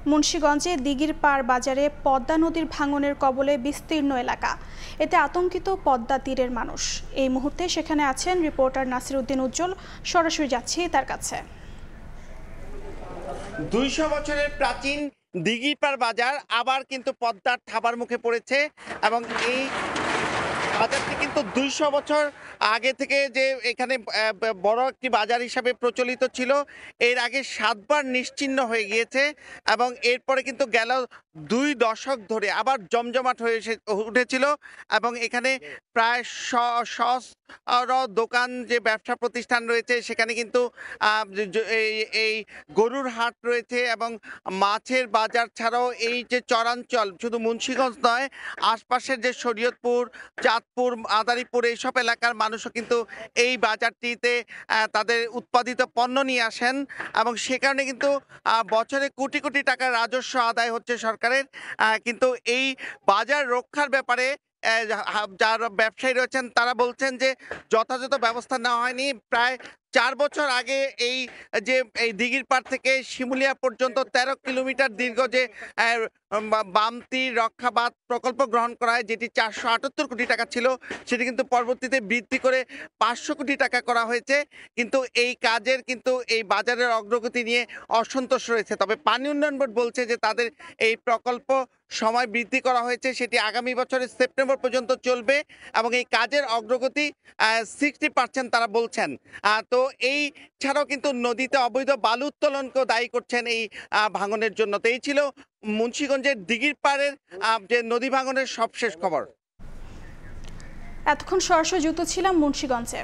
মুন্সিগঞ্জে দিঘির পাড় বাজারে পদ্মা নদীর ভাঙনের কবলে বিস্তীর্ণ এলাকা। এতে আতঙ্কিত পদ্মা তীরের মানুষ। এই মুহূর্তে সেখানে আছেন রিপোর্টার নাসির উদ্দিন উজ্জ্বল। সরাসরি যাচ্ছি তার কাছে। ২০০ বছরের প্রাচীন দিঘির পাড় বাজার আবার কিন্তু পদ্মার থাবার মুখে পড়েছে এবং এই বাজারটি কিন্তু ২০০ বছর আগে থেকে যে এখানে বড় একটি বাজার হিসাবে প্রচলিত ছিল, এর আগে ৭ বার নিশ্চিহ্ন হয়ে গিয়েছে এবং এরপরে কিন্তু গেল ২ দশক ধরে আবার জমজমাট হয়ে উঠেছিল এবং এখানে প্রায় দোকান যে ব্যবসা প্রতিষ্ঠান রয়েছে সেখানে কিন্তু এই গরুর হাট রয়েছে এবং মাছের বাজার ছাড়াও এই যে চরাঞ্চল শুধু মুন্সিগঞ্জ নয়, আশপাশের যে শরীয়তপুর, চাঁদপুর, মাদারীপুর এইসব এলাকার মানুষও কিন্তু এই বাজারটিতে তাদের উৎপাদিত পণ্য নিয়ে আসেন এবং সে কারণে কিন্তু বছরে কোটি কোটি টাকার রাজস্ব আদায় হচ্ছে সরকারের। কিন্তু এই বাজার রক্ষার ব্যাপারে যারা ব্যবসায়ী রয়েছেন তারা বলছেন যে যথাযথ ব্যবস্থা নেওয়া হয়নি। প্রায় ৪ বছর আগে এই দিঘির পাড় থেকে শিমুলিয়া পর্যন্ত ১৩ কিলোমিটার দীর্ঘ যে বামতি রক্ষাবাদ প্রকল্প গ্রহণ করা হয়, যেটি ৪৭৮ কোটি টাকা ছিল, সেটি কিন্তু পরবর্তীতে বৃদ্ধি করে ৫০০ কোটি টাকা করা হয়েছে। কিন্তু এই কাজের কিন্তু এই বাজারের অগ্রগতি নিয়ে অসন্তোষ রয়েছে। তবে পানি উন্নয়ন বোর্ড বলছে যে তাদের এই প্রকল্প সময় বৃদ্ধি করা হয়েছে, সেটি আগামী বছরের সেপ্টেম্বর পর্যন্ত চলবে এবং এই কাজের অগ্রগতি 60% তারা বলছেন। তো এই ছাড়াও কিন্তু নদীতে অবৈধ বালু উত্তোলনকেও দায়ী করছেন এই ভাঙনের জন্য। তো এই ছিল মুন্সিগঞ্জের দিঘির পাড়ের যে নদী ভাঙনের সবশেষ খবর। এতক্ষণ সরাসরি যুক্ত ছিলাম মুন্সিগঞ্জে।